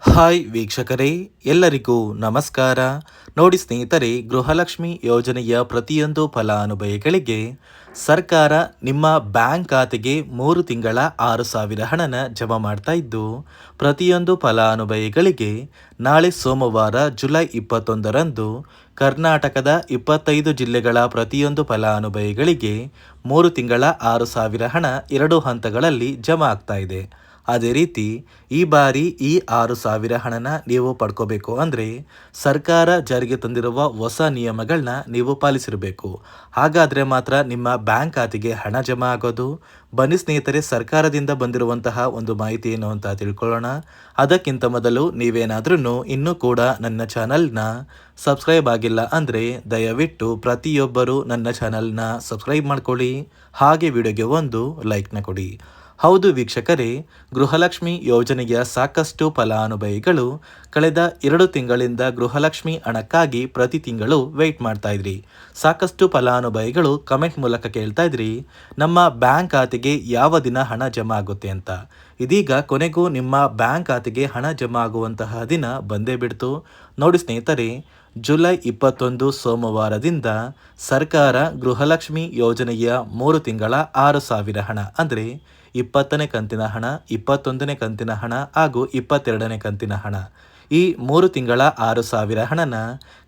Hi ವೀಕ್ಷಕರೇ, ಎಲ್ಲರಿಗೂ ನಮಸ್ಕಾರ. ನೋಡಿ ಸ್ನೇಹಿತರೆ, ಗೃಹಲಕ್ಷ್ಮಿ ಯೋಜನೆಯ ಪ್ರತಿಯೊಂದು ಫಲಾನುಭವಿಗಳಿಗೆ ಸರ್ಕಾರ ನಿಮ್ಮ ಬ್ಯಾಂಕ್ ಖಾತೆಗೆ 3 ತಿಂಗಳ 6,000 ಹಣನ ಜಮಾ ಮಾಡ್ತಾ ಇದ್ದು, ಪ್ರತಿಯೊಂದು ಫಲಾನುಭವಿಗಳಿಗೆ ನಾಳೆ ಸೋಮವಾರ ಜುಲೈ 21ರಂದು ಕರ್ನಾಟಕದ 25 ಜಿಲ್ಲೆಗಳ ಪ್ರತಿಯೊಂದು ಫಲಾನುಭವಿಗಳಿಗೆ 3 ತಿಂಗಳ 6,000 ಹಣ 2 ಹಂತಗಳಲ್ಲಿ ಜಮಾ ಆಗ್ತಾ ಇದೆ. ಅದೇ ರೀತಿ ಈ ಬಾರಿ ಈ 6,000 ಹಣನ ನೀವು ಪಡ್ಕೋಬೇಕು ಅಂದರೆ ಸರ್ಕಾರ ಜಾರಿಗೆ ತಂದಿರುವ ಹೊಸ ನಿಯಮಗಳನ್ನ ನೀವು ಪಾಲಿಸಿರಬೇಕು. ಹಾಗಾದರೆ ಮಾತ್ರ ನಿಮ್ಮ ಬ್ಯಾಂಕ್ ಖಾತೆಗೆ ಹಣ ಜಮಾ ಆಗೋದು. ಬನ್ನಿ ಸ್ನೇಹಿತರೆ, ಸರ್ಕಾರದಿಂದ ಬಂದಿರುವಂತಹ ಒಂದು ಮಾಹಿತಿ ಏನು ಅಂತ ತಿಳ್ಕೊಳ್ಳೋಣ. ಅದಕ್ಕಿಂತ ಮೊದಲು ನೀವೇನಾದ್ರೂ ಇನ್ನೂ ಕೂಡ ನನ್ನ ಚಾನಲ್ನ ಸಬ್ಸ್ಕ್ರೈಬ್ ಆಗಿಲ್ಲ ಅಂದರೆ ದಯವಿಟ್ಟು ಪ್ರತಿಯೊಬ್ಬರು ನನ್ನ ಚಾನಲ್ನ ಸಬ್ಸ್ಕ್ರೈಬ್ ಮಾಡ್ಕೊಳ್ಳಿ. ಹಾಗೆ ವಿಡಿಯೋಗೆ ಒಂದು ಲೈಕ್ನ ಕೊಡಿ. ಹೌದು ವೀಕ್ಷಕರೇ, ಗೃಹಲಕ್ಷ್ಮಿ ಯೋಜನೆಯ ಸಾಕಷ್ಟು ಫಲಾನುಭವಿಗಳು ಕಳೆದ 2 ತಿಂಗಳಿಂದ ಗೃಹಲಕ್ಷ್ಮಿ ಹಣಕ್ಕಾಗಿ ಪ್ರತಿ ತಿಂಗಳು ವೆಯ್ಟ್ ಮಾಡ್ತಾ ಇದ್ರಿ. ಸಾಕಷ್ಟು ಫಲಾನುಭವಿಗಳು ಕಮೆಂಟ್ ಮೂಲಕ ಕೇಳ್ತಾ ಇದ್ರಿ, ನಮ್ಮ ಬ್ಯಾಂಕ್ ಖಾತೆಗೆ ಯಾವ ದಿನ ಹಣ ಜಮಾ ಆಗುತ್ತೆ ಅಂತ. ಇದೀಗ ಕೊನೆಗೂ ನಿಮ್ಮ ಬ್ಯಾಂಕ್ ಖಾತೆಗೆ ಹಣ ಜಮಾ ಆಗುವಂತಹ ದಿನ ಬಂದೇ ಬಿಡ್ತು. ನೋಡಿ ಸ್ನೇಹಿತರೆ, ಜುಲೈ 21 ಸೋಮವಾರದಿಂದ ಸರ್ಕಾರ ಗೃಹಲಕ್ಷ್ಮಿ ಯೋಜನೆಯ 3 ತಿಂಗಳ 6,000 ಹಣ ಅಂದರೆ 20ನೇ ಕಂತಿನ ಹಣ, 21ನೇ ಕಂತಿನ ಹಣ ಹಾಗೂ 22ನೇ ಕಂತಿನ ಹಣ, ಈ 3 ತಿಂಗಳ 6,000 ಹಣನ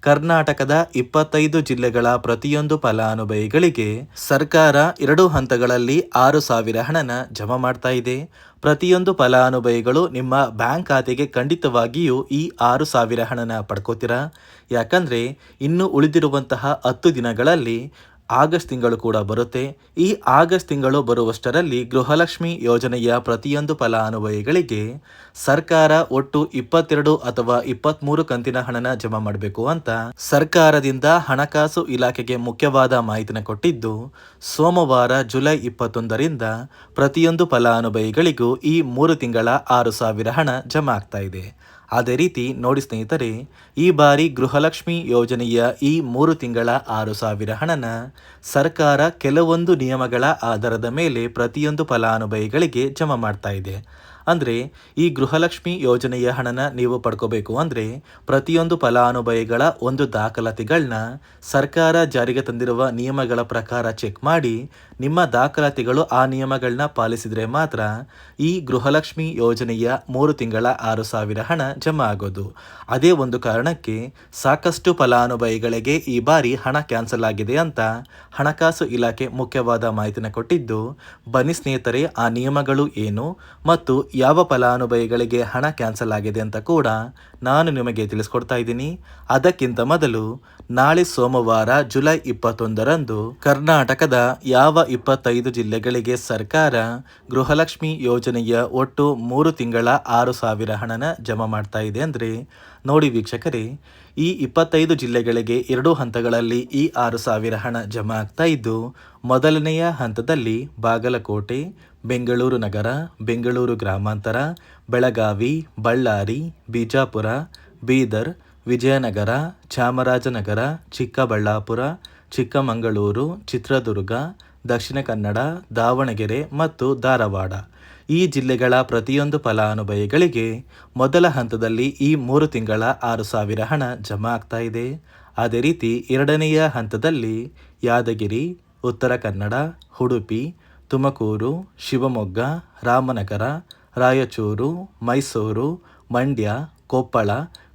ಕರ್ನಾಟಕದ 25 ಜಿಲ್ಲೆಗಳ ಪ್ರತಿಯೊಂದು ಫಲಾನುಭವಿಗಳಿಗೆ ಸರ್ಕಾರ 2 ಹಂತಗಳಲ್ಲಿ 6,000 ಹಣನ ಜಮಾ ಮಾಡ್ತಾ ಇದೆ. ಪ್ರತಿಯೊಂದು ಫಲಾನುಭವಿಗಳು ನಿಮ್ಮ ಬ್ಯಾಂಕ್ ಖಾತೆಗೆ ಖಂಡಿತವಾಗಿಯೂ ಈ 6,000 ಹಣನ ಪಡ್ಕೋತೀರಾ. ಯಾಕಂದರೆ ಇನ್ನು ಉಳಿದಿರುವಂತಹ 10 ದಿನಗಳಲ್ಲಿ ಆಗಸ್ಟ್ ತಿಂಗಳು ಕೂಡ ಬರುತ್ತೆ. ಈ ಆಗಸ್ಟ್ ತಿಂಗಳು ಬರುವಷ್ಟರಲ್ಲಿ ಗೃಹಲಕ್ಷ್ಮಿ ಯೋಜನೆಯ ಪ್ರತಿಯೊಂದು ಫಲಾನುಭವಿಗಳಿಗೆ ಸರ್ಕಾರ ಒಟ್ಟು 22 ಅಥವಾ 23 ಕಂತಿನ ಹಣನ ಜಮಾ ಮಾಡಬೇಕು ಅಂತ ಸರ್ಕಾರದಿಂದ ಹಣಕಾಸು ಇಲಾಖೆಗೆ ಮುಖ್ಯವಾದ ಮಾಹಿತಿನ ಕೊಟ್ಟಿದ್ದು, ಸೋಮವಾರ ಜುಲೈ 21ರಿಂದ ಪ್ರತಿಯೊಂದು ಫಲಾನುಭವಿಗಳಿಗೂ ಈ 3 ತಿಂಗಳ 6,000 ಹಣ ಜಮಾ ಆಗ್ತಾ ಇದೆ. ಅದೇ ರೀತಿ ನೋಡಿ ಸ್ನೇಹಿತರೆ, ಈ ಬಾರಿ ಗೃಹಲಕ್ಷ್ಮಿ ಯೋಜನೆಯ ಈ 3 ತಿಂಗಳ 6,000 ಹಣನ ಸರ್ಕಾರ ಕೆಲವೊಂದು ನಿಯಮಗಳ ಆಧಾರದ ಮೇಲೆ ಪ್ರತಿಯೊಂದು ಫಲಾನುಭವಿಗಳಿಗೆ ಜಮಾ ಮಾಡ್ತಾ ಇದೆ. ಅಂದರೆ ಈ ಗೃಹಲಕ್ಷ್ಮಿ ಯೋಜನೆಯ ಹಣನ ನೀವು ಪಡ್ಕೋಬೇಕು ಅಂದರೆ ಪ್ರತಿಯೊಂದು ಫಲಾನುಭವಿಗಳ ಒಂದು ದಾಖಲಾತಿಗಳನ್ನ ಸರ್ಕಾರ ಜಾರಿಗೆ ತಂದಿರುವ ನಿಯಮಗಳ ಪ್ರಕಾರ ಚೆಕ್ ಮಾಡಿ ನಿಮ್ಮ ದಾಖಲಾತಿಗಳು ಆ ನಿಯಮಗಳನ್ನ ಪಾಲಿಸಿದರೆ ಮಾತ್ರ ಈ ಗೃಹಲಕ್ಷ್ಮಿ ಯೋಜನೆಯ 3 ತಿಂಗಳ 6,000 ಹಣ ಜಮಾ ಆಗೋದು. ಅದೇ ಒಂದು ಕಾರಣಕ್ಕೆ ಸಾಕಷ್ಟು ಫಲಾನುಭವಿಗಳಿಗೆ ಈ ಬಾರಿ ಹಣ ಕ್ಯಾನ್ಸಲ್ ಆಗಿದೆ ಅಂತ ಹಣಕಾಸು ಇಲಾಖೆ ಮುಖ್ಯವಾದ ಮಾಹಿತಿನ ಕೊಟ್ಟಿದ್ದು, ಬನ್ನಿ ಸ್ನೇಹಿತರೆ, ಆ ನಿಯಮಗಳು ಏನು ಮತ್ತು ಯಾವ ಫಲಾನುಭವಿಗಳಿಗೆ ಹಣ ಕ್ಯಾನ್ಸಲ್ ಆಗಿದೆ ಅಂತ ಕೂಡ ನಾನು ನಿಮಗೆ ತಿಳಿಸ್ಕೊಡ್ತಾ ಇದ್ದೀನಿ. ಅದಕ್ಕಿಂತ ಮೊದಲು ನಾಳೆ ಸೋಮವಾರ ಜುಲೈ 21ರಂದು ಕರ್ನಾಟಕದ ಯಾವ 25 ಜಿಲ್ಲೆಗಳಿಗೆ ಸರ್ಕಾರ ಗೃಹಲಕ್ಷ್ಮಿ ಯೋಜನೆಯ ಒಟ್ಟು 3 ತಿಂಗಳ 6,000 ಹಣನ ಜಮಾ ಮಾಡ್ತಾ ಇದೆ ಅಂದರೆ ನೋಡಿ ವೀಕ್ಷಕರೇ, ಈ 25 ಜಿಲ್ಲೆಗಳಿಗೆ 2 ಹಂತಗಳಲ್ಲಿ ಈ 6,000 ಹಣ ಜಮಾ ಆಗ್ತಾ ಇದ್ದು, ಮೊದಲನೆಯ ಹಂತದಲ್ಲಿ ಬಾಗಲಕೋಟೆ, ಬೆಂಗಳೂರು ನಗರ, ಬೆಂಗಳೂರು ಗ್ರಾಮಾಂತರ, ಬೆಳಗಾವಿ, ಬಳ್ಳಾರಿ, ಬಿಜಾಪುರ, ಬೀದರ್, ವಿಜಯನಗರ, ಚಾಮರಾಜನಗರ, ಚಿಕ್ಕಬಳ್ಳಾಪುರ, ಚಿಕ್ಕಮಗಳೂರು, ಚಿತ್ರದುರ್ಗ, ದಕ್ಷಿಣ ಕನ್ನಡ, ದಾವಣಗೆರೆ ಮತ್ತು ಧಾರವಾಡ, ಈ ಜಿಲ್ಲೆಗಳ ಪ್ರತಿಯೊಂದು ಫಲಾನುಭವಿಗಳಿಗೆ ಮೊದಲ ಹಂತದಲ್ಲಿ ಈ 3 ತಿಂಗಳ 6,000 ಹಣ ಜಮಾ ಆಗ್ತಾ ಇದೆ. ಅದೇ ರೀತಿ ಎರಡನೆಯ ಹಂತದಲ್ಲಿ ಯಾದಗಿರಿ, ಉತ್ತರ ಕನ್ನಡ, ಉಡುಪಿ, ತುಮಕೂರು, ಶಿವಮೊಗ್ಗ, ರಾಮನಗರ, ರಾಯಚೂರು, ಮೈಸೂರು, ಮಂಡ್ಯ, ಕೊಪ್ಪಳ,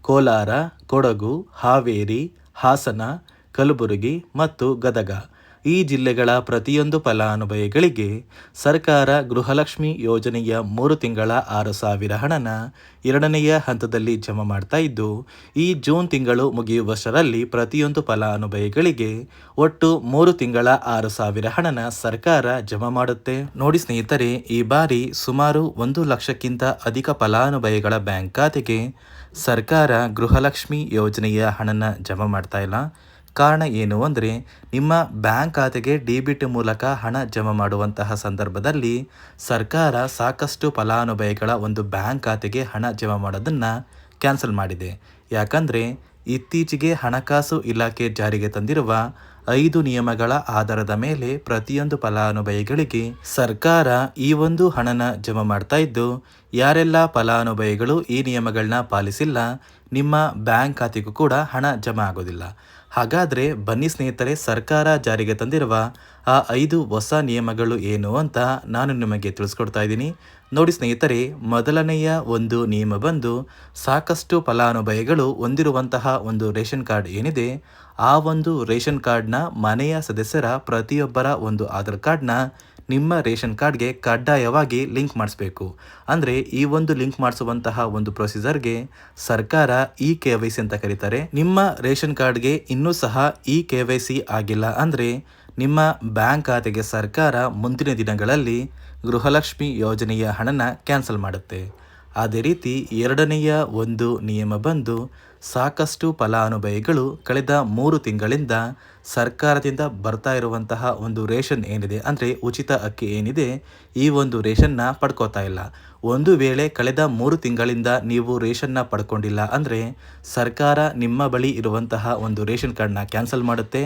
ಕೋಲಾರ, ಕೊಡಗು, ಹಾವೇರಿ, ಹಾಸನ, ಕಲಬುರಗಿ ಮತ್ತು ಗದಗ, ಈ ಜಿಲ್ಲೆಗಳ ಪ್ರತಿಯೊಂದು ಫಲಾನುಭವಿಗಳಿಗೆ ಸರ್ಕಾರ ಗೃಹಲಕ್ಷ್ಮಿ ಯೋಜನೆಯ 3 ತಿಂಗಳ 6,000 ಹಣನ ಎರಡನೆಯ ಹಂತದಲ್ಲಿ ಜಮಾ ಮಾಡ್ತಾ ಇದ್ದು, ಈ ಜೂನ್ ತಿಂಗಳು ಮುಗಿಯುವಷ್ಟರಲ್ಲಿ ಪ್ರತಿಯೊಂದು ಫಲಾನುಭವಿಗಳಿಗೆ ಒಟ್ಟು 3 ತಿಂಗಳ 6,000 ಹಣನ ಸರ್ಕಾರ ಜಮಾ ಮಾಡುತ್ತೆ. ನೋಡಿ ಸ್ನೇಹಿತರೆ, ಈ ಬಾರಿ ಸುಮಾರು 1 ಲಕ್ಷಕ್ಕಿಂತ ಅಧಿಕ ಫಲಾನುಭವಿಗಳ ಬ್ಯಾಂಕ್ ಖಾತೆಗೆ ಸರ್ಕಾರ ಗೃಹಲಕ್ಷ್ಮಿ ಯೋಜನೆಯ ಹಣನ ಜಮಾ ಮಾಡ್ತಾ ಇಲ್ಲ. ಕಾರಣ ಏನು ಅಂದರೆ, ನಿಮ್ಮ ಬ್ಯಾಂಕ್ ಖಾತೆಗೆ ಡೆಬಿಟ್ ಮೂಲಕ ಹಣ ಜಮಾ ಮಾಡುವಂತಹ ಸಂದರ್ಭದಲ್ಲಿ ಸರ್ಕಾರ ಸಾಕಷ್ಟು ಫಲಾನುಭವಿಗಳ ಒಂದು ಬ್ಯಾಂಕ್ ಖಾತೆಗೆ ಹಣ ಜಮಾ ಮಾಡೋದನ್ನು ಕ್ಯಾನ್ಸಲ್ ಮಾಡಿದೆ. ಯಾಕಂದರೆ ಇತ್ತೀಚೆಗೆ ಹಣಕಾಸು ಇಲಾಖೆ ಜಾರಿಗೆ ತಂದಿರುವ 5 ನಿಯಮಗಳ ಆಧಾರದ ಮೇಲೆ ಪ್ರತಿಯೊಂದು ಫಲಾನುಭವಿಗಳಿಗೆ ಸರ್ಕಾರ ಈ ಒಂದು ಹಣನ ಜಮಾ ಮಾಡ್ತಾ ಇದ್ದು, ಯಾರೆಲ್ಲ ಫಲಾನುಭವಿಗಳು ಈ ನಿಯಮಗಳನ್ನ ಪಾಲಿಸಿಲ್ಲ ನಿಮ್ಮ ಬ್ಯಾಂಕ್ ಖಾತೆಗೂ ಕೂಡ ಹಣ ಜಮಾ ಆಗೋದಿಲ್ಲ. ಹಾಗಾದರೆ ಬನ್ನಿ ಸ್ನೇಹಿತರೆ, ಸರ್ಕಾರ ಜಾರಿಗೆ ತಂದಿರುವ ಆ 5 ಹೊಸ ನಿಯಮಗಳು ಏನು ಅಂತ ನಾನು ನಿಮಗೆ ತಿಳಿಸ್ಕೊಡ್ತಾ ಇದ್ದೀನಿ. ನೋಡಿ ಸ್ನೇಹಿತರೆ, ಮೊದಲನೆಯ ಒಂದು ನಿಯಮ ಬಂದು, ಸಾಕಷ್ಟು ಫಲಾನುಭವಿಗಳು ಹೊಂದಿರುವಂತಹ ಒಂದು ರೇಷನ್ ಕಾರ್ಡ್ ಏನಿದೆ, ಆ ಒಂದು ರೇಷನ್ ಕಾರ್ಡ್ನ ಮನೆಯ ಸದಸ್ಯರ ಪ್ರತಿಯೊಬ್ಬರ ಒಂದು ಆಧಾರ್ ಕಾರ್ಡ್ನ ನಿಮ್ಮ ರೇಷನ್ ಕಾರ್ಡ್ಗೆ ಕಡ್ಡಾಯವಾಗಿ ಲಿಂಕ್ ಮಾಡಿಸ್ಬೇಕು. ಅಂದರೆ ಈ ಒಂದು ಲಿಂಕ್ ಮಾಡಿಸುವಂತಹ ಒಂದು ಪ್ರೊಸೀಜರ್ಗೆ ಸರ್ಕಾರ KYC ಅಂತ ಕರೀತಾರೆ. ನಿಮ್ಮ ರೇಷನ್ ಕಾರ್ಡ್ಗೆ ಇನ್ನೂ ಸಹ KYC ಆಗಿಲ್ಲ ಅಂದರೆ ನಿಮ್ಮ ಬ್ಯಾಂಕ್ ಖಾತೆಗೆ ಸರ್ಕಾರ ಮುಂದಿನ ದಿನಗಳಲ್ಲಿ ಗೃಹಲಕ್ಷ್ಮಿ ಯೋಜನೆಯ ಹಣನ ಕ್ಯಾನ್ಸಲ್ ಮಾಡುತ್ತೆ. ಅದೇ ರೀತಿ ಎರಡನೆಯ ಒಂದು ನಿಯಮ ಬಂದು, ಸಾಕಷ್ಟು ಫಲಾನುಭವಿಗಳು ಕಳೆದ 3 ತಿಂಗಳಿಂದ ಸರ್ಕಾರದಿಂದ ಬರ್ತಾ ಇರುವಂತಹ ಒಂದು ರೇಷನ್ ಏನಿದೆ, ಅಂದರೆ ಉಚಿತ ಅಕ್ಕಿ ಏನಿದೆ, ಈ ಒಂದು ರೇಷನ್ನ ಪಡ್ಕೋತಾ ಇಲ್ಲ. ಒಂದು ವೇಳೆ ಕಳೆದ 3 ತಿಂಗಳಿಂದ ನೀವು ರೇಷನ್ನ ಪಡ್ಕೊಂಡಿಲ್ಲ ಅಂದರೆ ಸರ್ಕಾರ ನಿಮ್ಮ ಬಳಿ ಇರುವಂತಹ ಒಂದು ರೇಷನ್ ಕಾರ್ಡ್ನ ಕ್ಯಾನ್ಸಲ್ ಮಾಡುತ್ತೆ.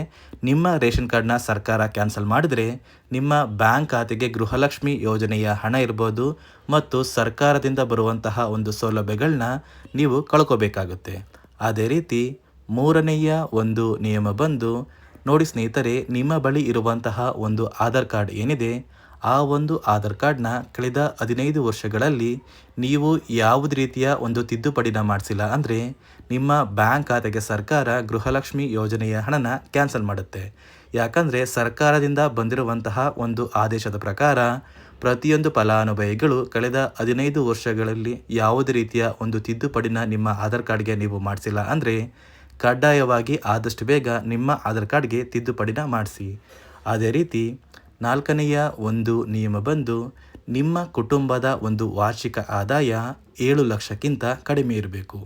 ನಿಮ್ಮ ರೇಷನ್ ಕಾರ್ಡ್ನ ಸರ್ಕಾರ ಕ್ಯಾನ್ಸಲ್ ಮಾಡಿದರೆ ನಿಮ್ಮ ಬ್ಯಾಂಕ್ ಖಾತೆಗೆ ಗೃಹಲಕ್ಷ್ಮಿ ಯೋಜನೆಯ ಹಣ ಇರ್ಬೋದು ಮತ್ತು ಸರ್ಕಾರದಿಂದ ಬರುವಂತಹ ಒಂದು ಸೌಲಭ್ಯಗಳನ್ನ ನೀವು ಕಳ್ಕೋಬೇಕಾಗುತ್ತೆ. ಅದೇ ರೀತಿ ಮೂರನೆಯ ಒಂದು ನಿಯಮ ಬಂದು, ನೋಡಿ ಸ್ನೇಹಿತರೆ, ನಿಮ್ಮ ಬಳಿ ಇರುವಂತಹ ಒಂದು ಆಧಾರ್ ಕಾರ್ಡ್ ಏನಿದೆ, ಆ ಒಂದು ಆಧಾರ್ ಕಾರ್ಡ್ನ ಕಳೆದ 15 ವರ್ಷಗಳಲ್ಲಿ ನೀವು ಯಾವುದೇ ರೀತಿಯ ಒಂದು ತಿದ್ದುಪಡಿನ ಮಾಡಿಸಿಲ್ಲ ಅಂದರೆ ನಿಮ್ಮ ಬ್ಯಾಂಕ್ ಖಾತೆಗೆ ಸರ್ಕಾರ ಗೃಹಲಕ್ಷ್ಮಿ ಯೋಜನೆಯ ಹಣನ ಕ್ಯಾನ್ಸಲ್ ಮಾಡುತ್ತೆ. ಯಾಕಂದರೆ ಸರ್ಕಾರದಿಂದ ಬಂದಿರುವಂತಹ ಒಂದು ಆದೇಶದ ಪ್ರಕಾರ ಪ್ರತಿಯೊಂದು ಫಲಾನುಭವಿಗಳು ಕಳೆದ 15 ವರ್ಷಗಳಲ್ಲಿ ಯಾವುದೇ ರೀತಿಯ ಒಂದು ತಿದ್ದುಪಡಿನ ನಿಮ್ಮ ಆಧಾರ್ ಕಾರ್ಡ್ಗೆ ನೀವು ಮಾಡಿಸಿಲ್ಲ ಅಂದರೆ ಕಡ್ಡಾಯವಾಗಿ ಆದಷ್ಟು ಬೇಗ ನಿಮ್ಮ ಆಧಾರ್ ಕಾರ್ಡ್ಗೆ ತಿದ್ದುಪಡಿನ ಮಾಡಿಸಿ. ಅದೇ ರೀತಿ ನಾಲ್ಕನೆಯ ಒಂದು ನಿಯಮ ಬಂದು, ನಿಮ್ಮ ಕುಟುಂಬದ ಒಂದು ವಾರ್ಷಿಕ ಆದಾಯ 7 ಲಕ್ಷಕ್ಕಿಂತ ಕಡಿಮೆ ಇರಬೇಕು.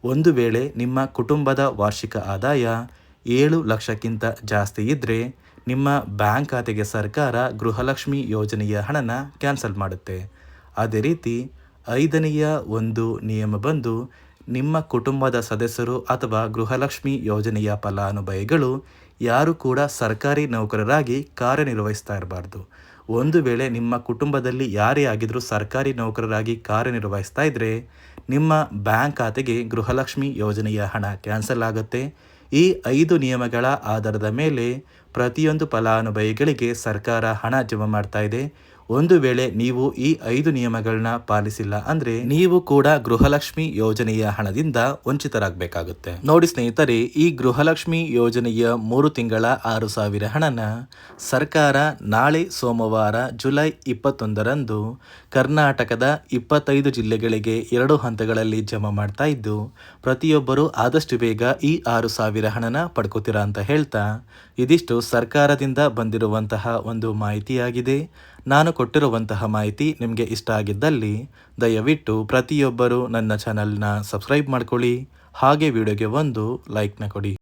ಒಂದು ವೇಳೆ ನಿಮ್ಮ ಕುಟುಂಬದ ವಾರ್ಷಿಕ ಆದಾಯ 7 ಲಕ್ಷಕ್ಕಿಂತ ಜಾಸ್ತಿ ಇದ್ದರೆ ನಿಮ್ಮ ಬ್ಯಾಂಕ್ ಖಾತೆಗೆ ಸರ್ಕಾರ ಗೃಹಲಕ್ಷ್ಮಿ ಯೋಜನೆಯ ಹಣನ ಕ್ಯಾನ್ಸಲ್ ಮಾಡುತ್ತೆ. ಅದೇ ರೀತಿ ಐದನೆಯ ಒಂದು ನಿಯಮ ಬಂದು, ನಿಮ್ಮ ಕುಟುಂಬದ ಸದಸ್ಯರು ಅಥವಾ ಗೃಹಲಕ್ಷ್ಮಿ ಯೋಜನೆಯ ಫಲಾನುಭವಿಗಳು ಯಾರು ಕೂಡ ಸರ್ಕಾರಿ ನೌಕರರಾಗಿ ಕಾರ್ಯನಿರ್ವಹಿಸ್ತಾ ಇರಬಾರ್ದು. ಒಂದು ವೇಳೆ ನಿಮ್ಮ ಕುಟುಂಬದಲ್ಲಿ ಯಾರೇ ಆಗಿದ್ರೂ ಸರ್ಕಾರಿ ನೌಕರರಾಗಿ ಕಾರ್ಯನಿರ್ವಹಿಸ್ತಾ ಇದ್ದರೆ ನಿಮ್ಮ ಬ್ಯಾಂಕ್ ಖಾತೆಗೆ ಗೃಹಲಕ್ಷ್ಮಿ ಯೋಜನೆಯ ಹಣ ಕ್ಯಾನ್ಸಲ್ ಆಗುತ್ತೆ. ಈ 5 ನಿಯಮಗಳ ಆಧಾರದ ಮೇಲೆ ಪ್ರತಿಯೊಂದು ಫಲಾನುಭವಿಗಳಿಗೆ ಸರ್ಕಾರ ಹಣ ಜಮಾ ಮಾಡ್ತಾ ಇದೆ. ಒಂದು ವೇಳೆ ನೀವು ಈ 5 ನಿಯಮಗಳನ್ನ ಪಾಲಿಸಿಲ್ಲ ಅಂದರೆ ನೀವು ಕೂಡ ಗೃಹಲಕ್ಷ್ಮಿ ಯೋಜನೆಯ ಹಣದಿಂದ ವಂಚಿತರಾಗಬೇಕಾಗುತ್ತೆ. ನೋಡಿ ಸ್ನೇಹಿತರೆ, ಈ ಗೃಹಲಕ್ಷ್ಮಿ ಯೋಜನೆಯ 3 ತಿಂಗಳ 6,000 ಹಣನ ಸರ್ಕಾರ ನಾಳೆ ಸೋಮವಾರ ಜುಲೈ 21ರಂದು ಕರ್ನಾಟಕದ 25 ಜಿಲ್ಲೆಗಳಿಗೆ 2 ಹಂತಗಳಲ್ಲಿ ಜಮಾ ಮಾಡ್ತಾ ಇದ್ದು, ಪ್ರತಿಯೊಬ್ಬರು ಆದಷ್ಟು ಬೇಗ ಈ 6,000 ಹಣನ ಪಡ್ಕೋತೀರಾ ಅಂತ ಹೇಳ್ತಾ, ಇದಿಷ್ಟು ಸರ್ಕಾರದಿಂದ ಬಂದಿರುವಂತಹ ಒಂದು ಮಾಹಿತಿಯಾಗಿದೆ. ನಾನು ಕೊಟ್ಟಿರುವಂತಹ ಮಾಹಿತಿ ನಿಮಗೆ ಇಷ್ಟ ಆಗಿದ್ದಲ್ಲಿ ದಯವಿಟ್ಟು ಪ್ರತಿಯೊಬ್ಬರು ನನ್ನ ಚಾನಲ್ನ ಸಬ್ಸ್ಕ್ರೈಬ್ ಮಾಡ್ಕೊಳ್ಳಿ, ಹಾಗೆ ವಿಡಿಯೋಗೆ ಒಂದು ಲೈಕ್ನ ಕೊಡಿ.